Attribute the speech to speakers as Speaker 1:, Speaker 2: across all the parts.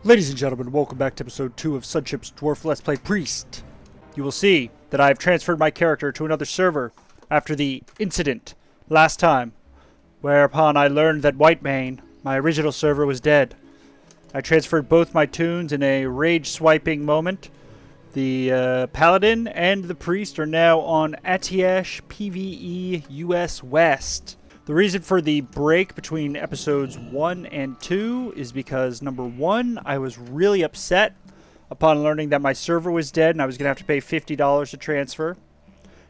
Speaker 1: Ladies and gentlemen, welcome back to episode 2 of Sunxip's Dwarf Let's Play Priest. You will see that I have transferred my character to another server after the incident last time, whereupon I learned that Whitemane, my original server, was dead. I transferred both my toons in a rage-swiping moment. The Paladin and the Priest are now on Atiash PvE US West. The reason for the break between episodes 1 and 2 is because, number 1, I was really upset upon learning that my server was dead and I was going to have to pay $50 to transfer.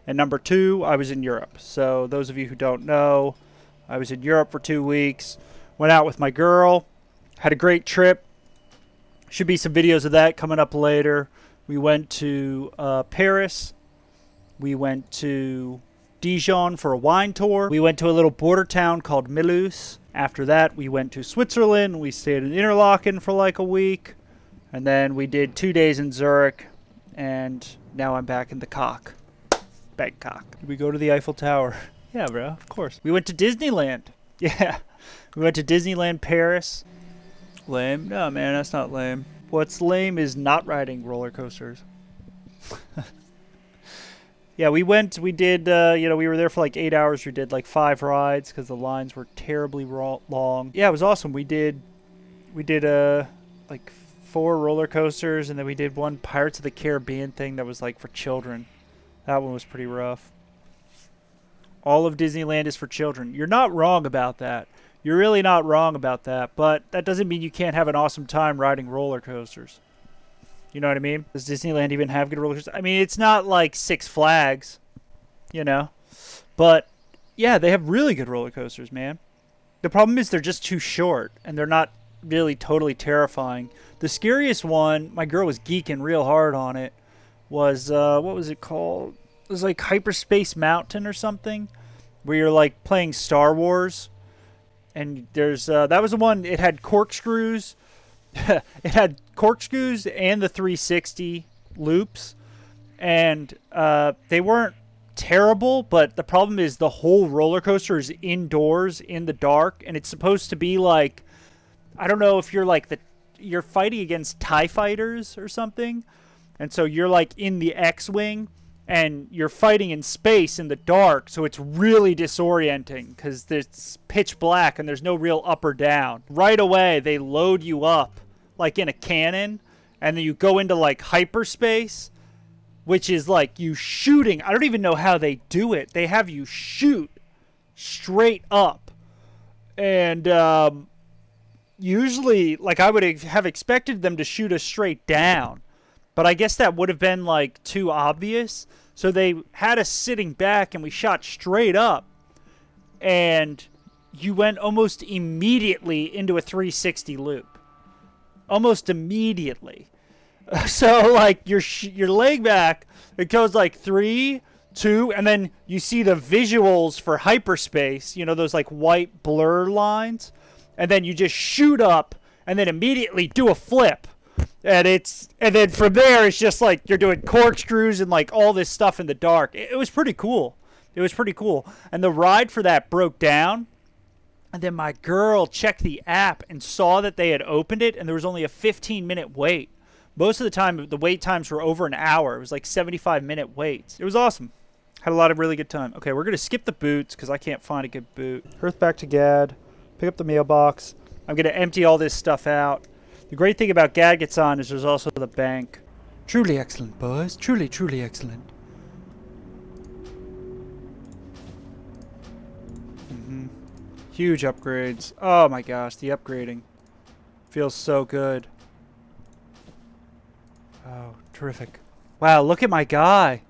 Speaker 1: And number 2, I was in Europe. So those of you who don't know, I was in Europe for 2 weeks, went out with my girl, had a great trip. Should be some videos of that coming up later. We went to Paris. We went to Dijon for a wine tour. We went to a little border town called Mulhouse. After that, we went to Switzerland. We stayed in Interlaken for like a week. And then we did 2 days in Zurich. And now I'm back in the cock. Bangkok. Did we go to the Eiffel Tower? Yeah, bro, of course. We went to Disneyland. Yeah. We went to Disneyland Paris. Lame? No, man, that's not lame. What's lame is not riding roller coasters. Yeah, we did, we were there for like 8 hours. We did like 5 rides because the lines were terribly long. Yeah, it was awesome. We did like 4 roller coasters, and then we did one Pirates of the Caribbean thing that was like for children. That one was pretty rough. All of Disneyland is for children. You're not wrong about that. You're really not wrong about that, but that doesn't mean you can't have an awesome time riding roller coasters. You know what I mean? Does Disneyland even have good roller coasters? I mean, it's not like Six Flags, you know? But, yeah, they have really good roller coasters, man. The problem is they're just too short, and they're not really totally terrifying. The scariest one, my girl was geeking real hard on it, was, what was it called? It was like Hyperspace Mountain or something, where you're like playing Star Wars. And there's, that was the one, it had corkscrews. It had corkscrews and the 360 loops. And they weren't terrible, but the problem is the whole roller coaster is indoors in the dark. And it's supposed to be like, I don't know if you're like you're fighting against TIE fighters or something. And so you're like in the X-Wing. And you're fighting in space in the dark, so it's really disorienting because it's pitch black and there's no real up or down. Right away, they load you up like in a cannon, and then you go into like hyperspace, which is like you shooting. I don't even know how they do it. They have you shoot straight up. And usually, like I would have expected them to shoot us straight down. But I guess that would have been, like, too obvious. So they had us sitting back, and we shot straight up. And you went almost immediately into a 360 loop. Almost immediately. So, like, your leg back, it goes, like, 3, 2, and then you see the visuals for hyperspace. You know, those, like, white blur lines. And then you just shoot up, and then immediately do a flip. And then from there, it's just like you're doing corkscrews and like all this stuff in the dark. It was pretty cool. It was pretty cool. And the ride for that broke down. And then my girl checked the app and saw that they had opened it, and there was only a 15-minute wait. Most of the time, the wait times were over an hour. It was like 75-minute waits. It was awesome. Had a lot of really good time. Okay, we're going to skip the boots because I can't find a good boot. Hearth back to Gad. Pick up the mailbox. I'm going to empty all this stuff out. The great thing about Gadgetzan is there's also the bank. Truly excellent, boys. Truly, truly excellent. Huge upgrades. Oh my gosh, the upgrading feels so good. Oh, terrific. Wow, look at my guy.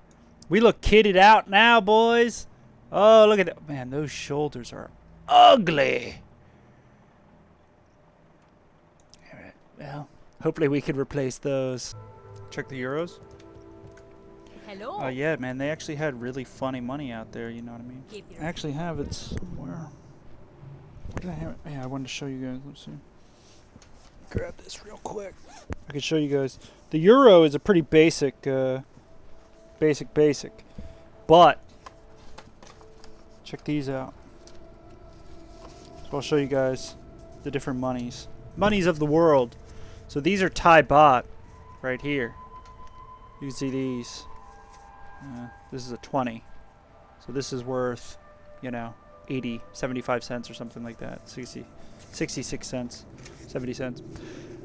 Speaker 1: We look kitted out now, boys. Oh, look at that. Man, those shoulders are ugly. Well, hopefully we could replace those. Check the euros.
Speaker 2: Hello.
Speaker 1: Oh yeah, man, they actually had really funny money out there, you know what I mean? I actually have it somewhere. Where did I have it? Yeah, I wanted to show you guys. Let's see. Grab this real quick. I can show you guys. The euro is a pretty basic, basic. But, check these out. So I'll show you guys the different monies. Monies of the world. So these are Thai baht right here. You can see these. This is a 20. So this is worth, you know, 80, 75 cents or something like that. 66 cents, 70 cents.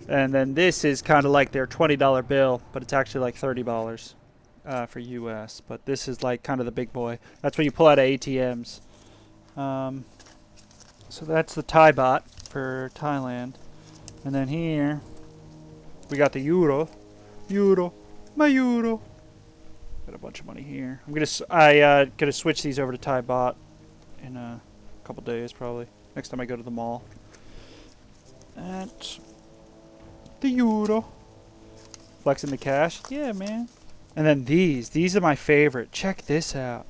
Speaker 1: And then this is kind of like their $20 bill, but it's actually like $30 for US. But this is like kind of the big boy. That's what you pull out of ATMs. So that's the Thai baht for Thailand. And then here, we got the euro. My euro. Got a bunch of money here. I'm gonna switch these over to Thai baht in a couple days probably. Next time I go to the mall. At the euro. Flexing the cash. Yeah, man. And then these are my favorite. Check this out.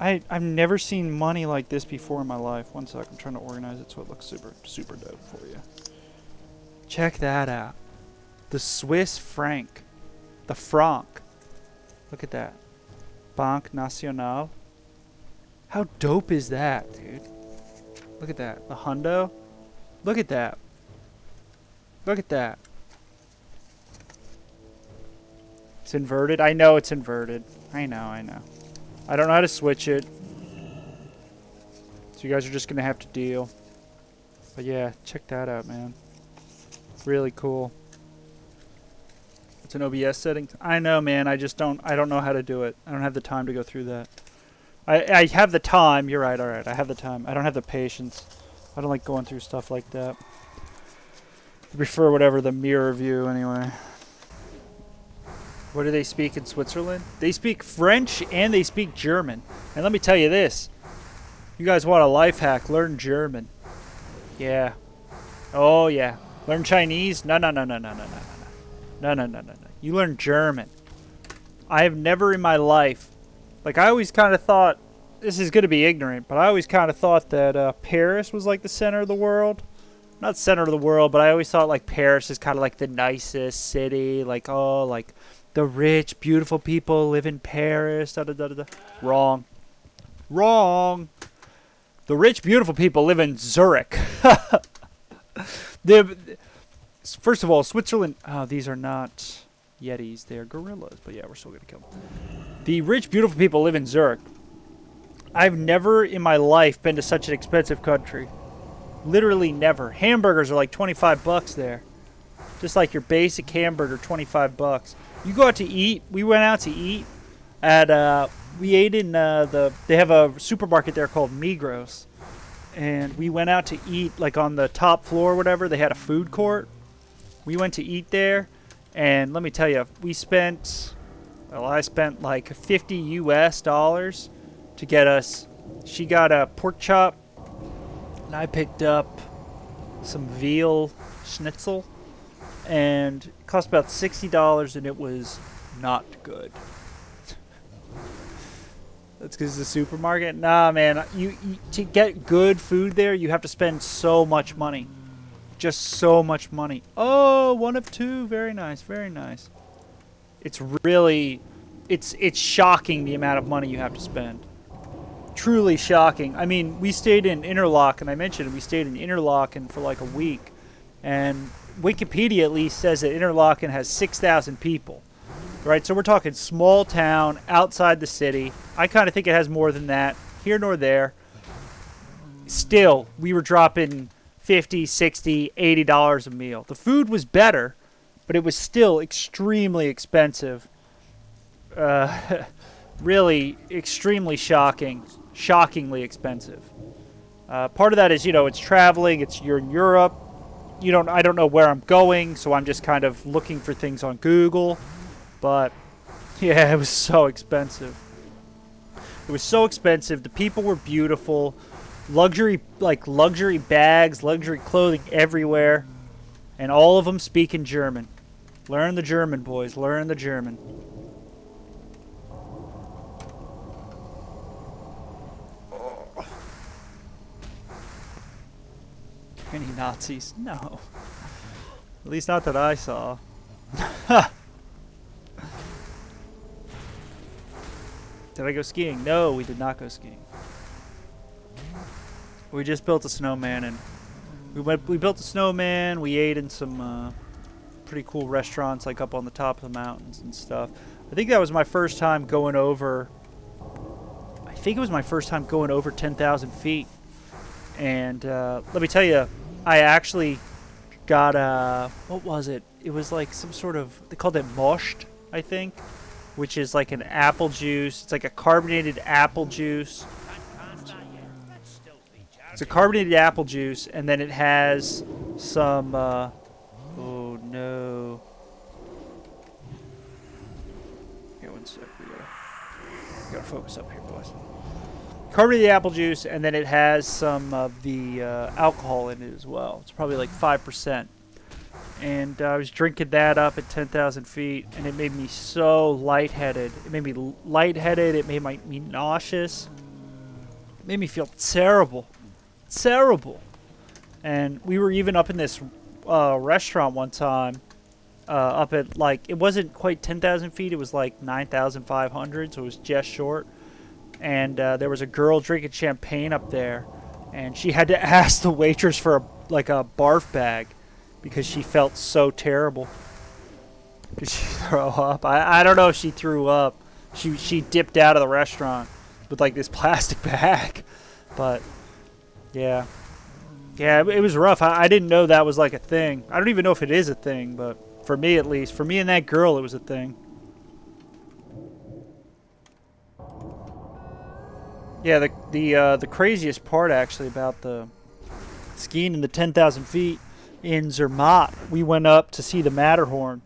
Speaker 1: I've never seen money like this before in my life. One sec, I'm trying to organize it so it looks super dope for you. Check that out. The Swiss franc. The franc. Look at that. Banque Nationale. How dope is that, dude? Look at that. The hundo. Look at that. Look at that. It's inverted. I know it's inverted. I know. I don't know how to switch it. So you guys are just going to have to deal. But yeah, check that out, man. Really cool. It's an OBS setting. I know, man. I don't know how to do it. I don't have the time to go through that. I have the time. You're right. All right. I have the time. I don't have the patience. I don't like going through stuff like that. I prefer whatever the mirror view anyway. What do they speak in Switzerland? They speak French and they speak German. And let me tell you this. You guys want a life hack, learn German. Yeah. Oh, yeah. Learn Chinese? No. No. You learn German. I have never in my life... Like, I always kind of thought... This is going to be ignorant, but I always kind of thought that Paris was like the center of the world. Not center of the world, but I always thought like Paris is kind of like the nicest city. Like, oh, like... The rich, beautiful people live in Paris. Wrong. Wrong. The rich, beautiful people live in Zurich. First of all, Switzerland... Oh, these are not Yetis. They are gorillas. But yeah, we're still going to kill them. The rich, beautiful people live in Zurich. I've never in my life been to such an expensive country. Literally never. Hamburgers are like 25 bucks there. Just like your basic hamburger, 25 bucks. You go out to eat. We went out to eat at we ate in they have a supermarket there called Migros, and we went out to eat like on the top floor or whatever. They had a food court. We went to eat there, and let me tell you, I spent like $50 US to get us. She got a pork chop, and I picked up some veal schnitzel. And it cost about $60, and it was not good. That's because it's a supermarket? Nah, man. You to get good food there, you have to spend so much money. Just so much money. Oh, 1 of 2. Very nice, very nice. It's really... It's shocking the amount of money you have to spend. Truly shocking. I mean, we stayed in Interlaken. I mentioned we stayed in Interlaken for like a week. And... Wikipedia at least says that Interlaken has 6,000 people, right? So we're talking small town outside the city. I kind of think it has more than that, here nor there. Still, we were dropping $50, $60, $80 a meal. The food was better, but it was still extremely expensive. Really extremely shockingly expensive. Part of that is, it's traveling, you're in Europe. I don't know where I'm going, so I'm just kind of looking for things on Google. But, yeah, it was so expensive. It was so expensive. The people were beautiful. Luxury bags, luxury clothing everywhere. And all of them speak in German. Learn the German, boys. Learn the German. Any Nazis? No. At least not that I saw. Did I go skiing? No, we did not go skiing. We just built a snowman and We built a snowman. We ate in some pretty cool restaurants, like up on the top of the mountains and stuff. I think that was my first time going over. I think it was my first time going over 10,000 feet. And let me tell you, I actually got what was it? It was like some sort of, they called it moshed, I think, which is like an apple juice. It's like a carbonated apple juice. It's a carbonated apple juice, and then it has some, oh no. Here, one sec, we gotta focus up here, boys. Carbonated apple juice, and then it has some of the alcohol in it as well. It's probably like 5%. And I was drinking that up at 10,000 feet, and it made me so lightheaded. It made me lightheaded. It made me nauseous. It made me feel terrible. Terrible. And we were even up in this restaurant one time, up at, like, it wasn't quite 10,000 feet. It was like 9,500, so it was just short. And there was a girl drinking champagne up there, and she had to ask the waitress for a barf bag because she felt so terrible. Did she throw up? I don't know if she threw up. She dipped out of the restaurant with like this plastic bag. But yeah, it was rough. I didn't know that was like a thing. I don't even know if it is a thing, but for me at least, for me and that girl, it was a thing. Yeah, the craziest part actually about the skiing in the 10,000 feet in Zermatt, we went up to see the Matterhorn,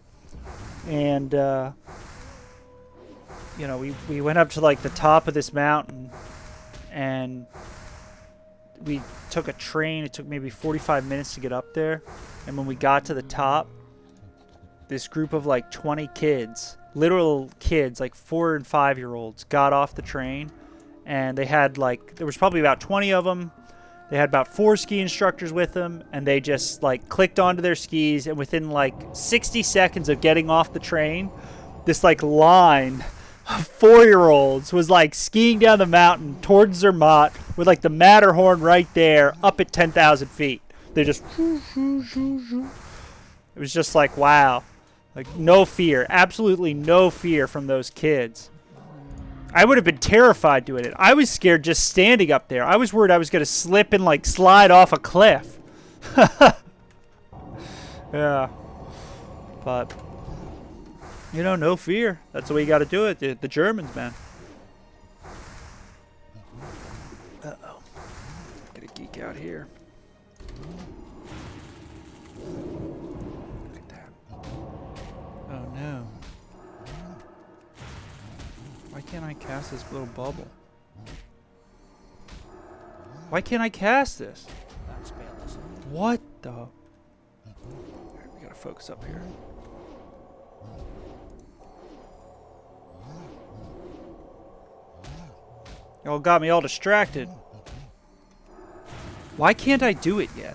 Speaker 1: and you know, we went up to like the top of this mountain, and we took a train. It took maybe 45 minutes to get up there, and when we got to the top, this group of like 20 kids, literal kids, like 4 and 5-year-olds, got off the train. And they had like, there was probably about 20 of them. They had about 4 ski instructors with them, and they just like clicked onto their skis, and within like 60 seconds of getting off the train, this like line of 4-year-olds was like skiing down the mountain towards Zermatt with like the Matterhorn right there up at 10,000 feet. They just, it was just like, wow. Like no fear, absolutely no fear from those kids. I would have been terrified doing it. I was scared just standing up there. I was worried I was going to slip and like slide off a cliff. Yeah. But, you know, no fear. That's the way you got to do it. The Germans, man. Uh-oh. Get a geek out here. Look at that. Oh, no. Why can't I cast this little bubble? Why can't I cast this? What the? Alright, we gotta focus up here. Y'all got me all distracted. Why can't I do it yet?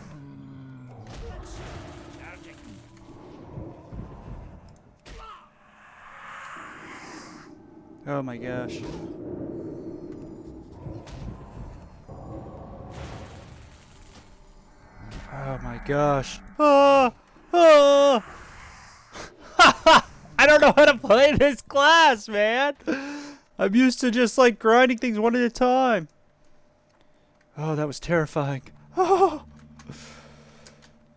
Speaker 1: Oh my gosh. Oh my gosh. Ah! Ah! I don't know how to play this class, man. I'm used to just like grinding things one at a time. Oh, that was terrifying. Oh,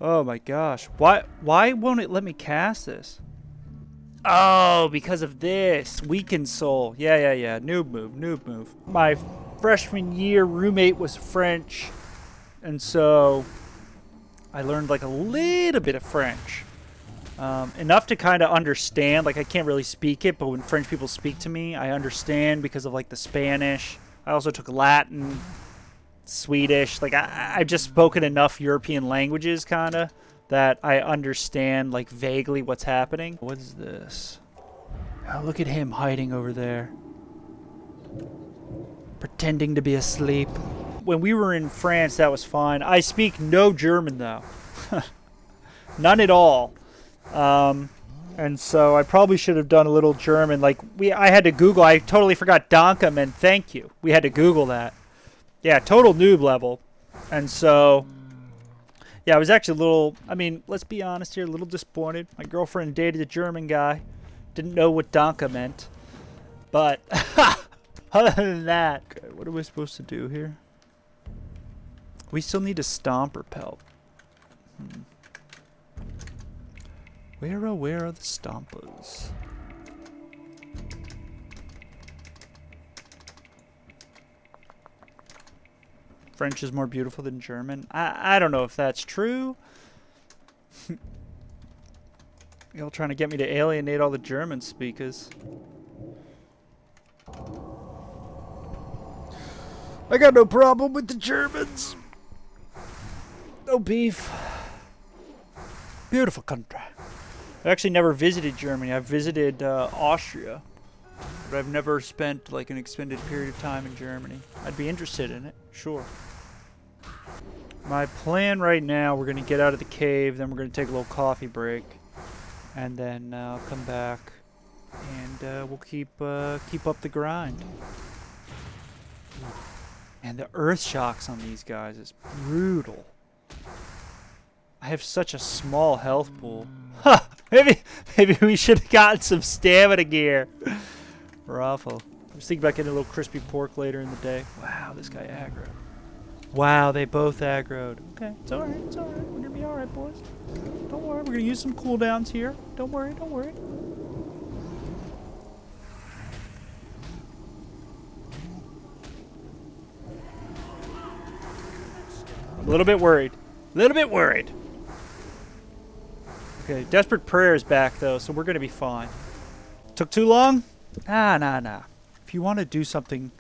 Speaker 1: oh my gosh. Why won't it let me cast this? Oh, because of this. Weakened soul. Yeah. Noob move. My freshman year roommate was French, and so I learned like a little bit of French. Enough to kind of understand. Like, I can't really speak it, but when French people speak to me, I understand because of like the Spanish. I also took Latin, Swedish. Like, I've just spoken enough European languages kind of that I understand like vaguely what's happening. What is this? Oh, look at him hiding over there, pretending to be asleep. When we were in France, that was fine. I speak no German though. None at all. And so I probably should have done a little German. Like, I had to Google. I totally forgot Danke meant thank you. We had to Google that. Yeah, total noob level. And so, Yeah, I was actually a little, I mean, let's be honest here, a little disappointed. My girlfriend dated a German guy. Didn't know what Danke meant. But, other than that. Okay, what are we supposed to do here? We still need a stomper pelt. Where are the stompers? French is more beautiful than German. I don't know if that's true. Y'all trying to get me to alienate all the German speakers. I got no problem with the Germans. No beef. Beautiful country. I've actually never visited Germany. I've visited Austria. But I've never spent like an extended period of time in Germany. I'd be interested in it, sure. My plan right now, we're going to get out of the cave, then we're going to take a little coffee break. And then I'll come back and we'll keep up the grind. And the earth shocks on these guys is brutal. I have such a small health pool. Huh, maybe we should have gotten some stamina gear. Raffle. I was thinking about getting a little crispy pork later in the day. Wow, this guy aggroed. Wow, they both aggroed. Okay, it's alright, it's alright. We're gonna be alright, boys. Don't worry, we're gonna use some cooldowns here. Don't worry, don't worry. I'm a little bit worried. A little bit worried. Okay, Desperate Prayer is back though, so we're gonna be fine. Took too long? Nah. If you want to do something,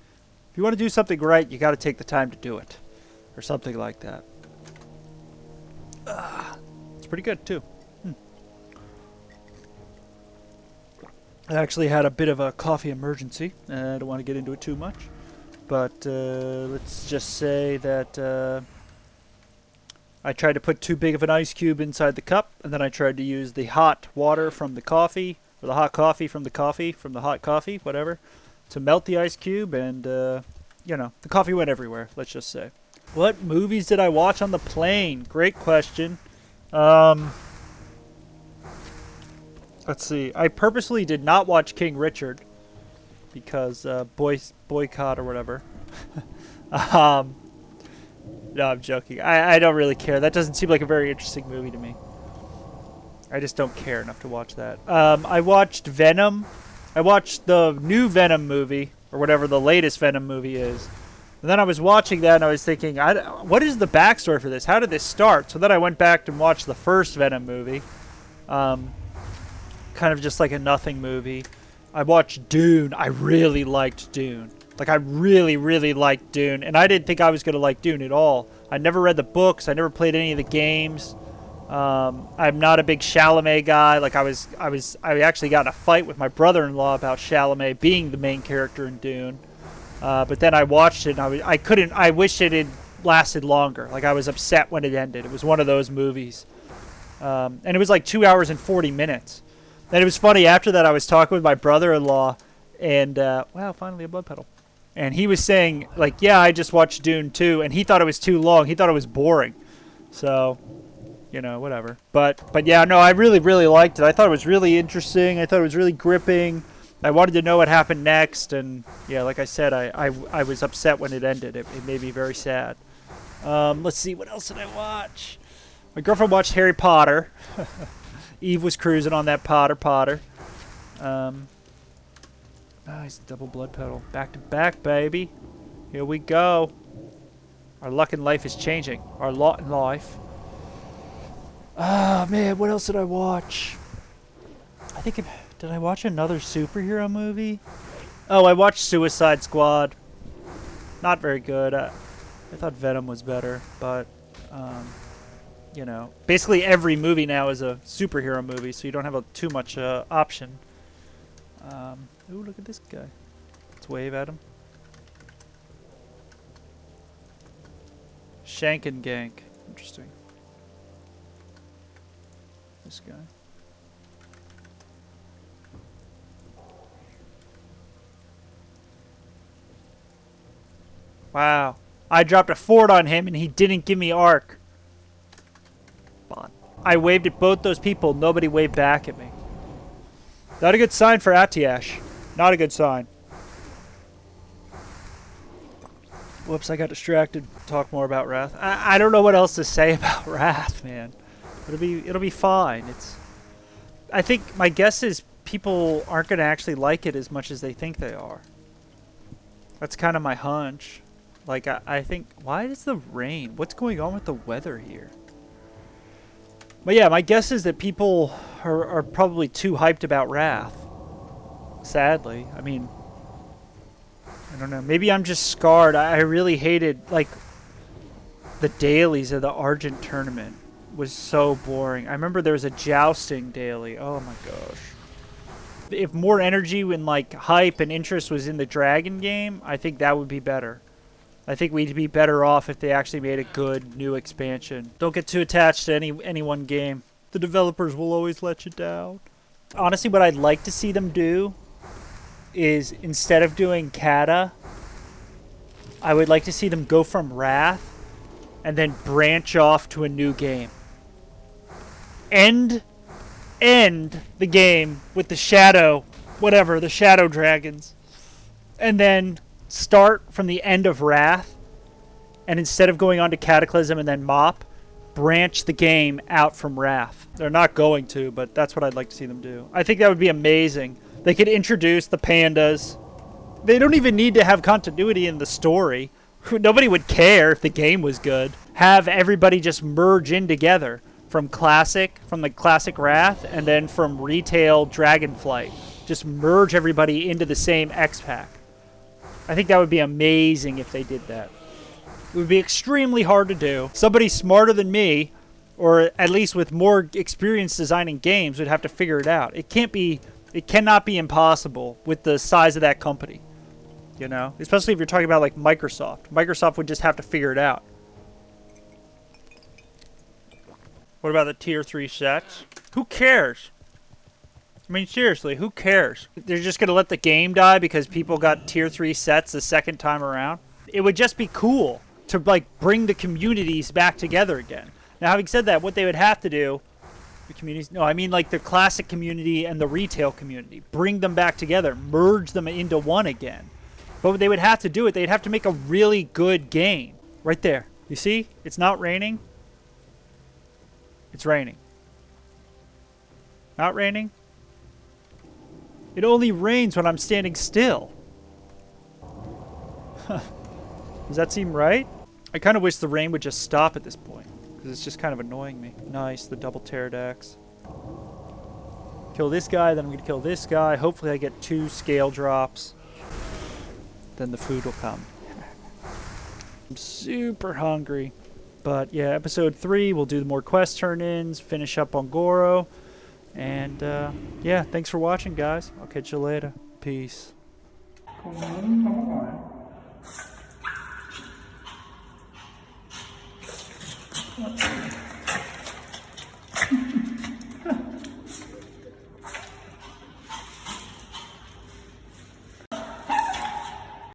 Speaker 1: right, you got to take the time to do it, or something like that. It's pretty good too. I actually had a bit of a coffee emergency. I don't want to get into it too much, but let's just say that I tried to put too big of an ice cube inside the cup, and then I tried to use the hot water from the coffee, or the hot coffee from the hot coffee, whatever, to melt the ice cube, and, you know, the coffee went everywhere, let's just say. What movies did I watch on the plane? Great question. Let's see. I purposely did not watch King Richard, because, boycott or whatever. No, I'm joking. I don't really care. That doesn't seem like a very interesting movie to me. I just don't care enough to watch that. I watched Venom. I watched the new Venom movie, or whatever the latest Venom movie is. And then I was watching that, and I was thinking, what is the backstory for this? How did this start? So then I went back and watched the first Venom movie. Kind of just like a nothing movie. I watched Dune. I really liked Dune. Like, I really, really liked Dune. And I didn't think I was going to like Dune at all. I never read the books. I never played any of the games. I'm not a big Chalamet guy. Like, I actually got in a fight with my brother-in-law about Chalamet being the main character in Dune. But then I watched it, and I wish it had lasted longer. Like, I was upset when it ended. It was one of those movies. And it was like 2 hours and 40 minutes. And it was funny, after that I was talking with my brother-in-law, and, wow, finally a blood pedal. And he was saying, like, yeah, I just watched Dune 2, and he thought it was too long. He thought it was boring. So, you know, whatever. But yeah, no, I really, really liked it. I thought it was really interesting. I thought it was really gripping. I wanted to know what happened next, and, yeah, like I said, I was upset when it ended. It made me very sad. Let's see, what else did I watch? My girlfriend watched Harry Potter. Eve was cruising on that Potter. Nice double blood pedal. Back to back, baby. Here we go. Our luck in life is changing. Our lot in life. Ah, man, what else did I watch? Did I watch another superhero movie? Oh, I watched Suicide Squad. Not very good. I thought Venom was better, but, you know. Basically every movie now is a superhero movie, so you don't have too much option. Ooh, look at this guy. Let's wave at him. Shank and Gank. Interesting. This guy. Wow. I dropped a fort on him and he didn't give me arc. I waved at both those people. Nobody waved back at me. Not a good sign for Atiash. Not a good sign. Whoops, I got distracted. Talk more about Wrath. I don't know what else to say about Wrath, man. It'll be fine. I think my guess is people aren't going to actually like it as much as they think they are. That's kind of my hunch. Like, I think, why is the rain? What's going on with the weather here? But yeah, my guess is that people are probably too hyped about Wrath. Sadly. I mean, I don't know. Maybe I'm just scarred. I really hated, like, the dailies of the Argent tournament was so boring. I remember there was a jousting daily. Oh my gosh. If more energy and, like, hype and interest was in the Dragon game, I think that would be better. I think we'd be better off if they actually made a good new expansion. Don't get too attached to any one game. The developers will always let you down. Honestly, what I'd like to see them do is, instead of doing Kata, I would like to see them go from Wrath and then branch off to a new game. End the game with the Shadow, whatever, the Shadow Dragons. And then start from the end of Wrath, and instead of going on to Cataclysm and then Mop, branch the game out from Wrath. They're not going to, but that's what I'd like to see them do. I think that would be amazing. They could introduce the pandas. They don't even need to have continuity in the story. Nobody would care if the game was good. Have everybody just merge in together from the classic Wrath, and then from retail Dragonflight. Just merge everybody into the same X-Pack. I think that would be amazing if they did that. It would be extremely hard to do. Somebody smarter than me, or at least with more experience designing games, would have to figure it out. It cannot be impossible with the size of that company. You know? Especially if you're talking about like Microsoft. Microsoft would just have to figure it out. What about the tier 3 sets? Who cares? I mean, seriously, who cares? They're just going to let the game die because people got tier 3 sets the second time around? It would just be cool to, like, bring the communities back together again. Now, having said that, what they would have to do... The communities... No, I mean, like, the classic community and the retail community. Bring them back together. Merge them into one again. But they would have to do it. They'd have to make a really good game. Right there. You see? It's not raining. It's raining. Not raining. It only rains when I'm standing still. Does that seem right? I kind of wish the rain would just stop at this point, because it's just kind of annoying me. Nice, the double pterodactyls. Kill this guy, then I'm going to kill this guy. Hopefully I get 2 scale drops. Then the food will come. I'm super hungry. But yeah, episode 3, we'll do more quest turn-ins, finish up on Goro. And yeah, thanks for watching, guys. I'll catch you later. Peace. Come on.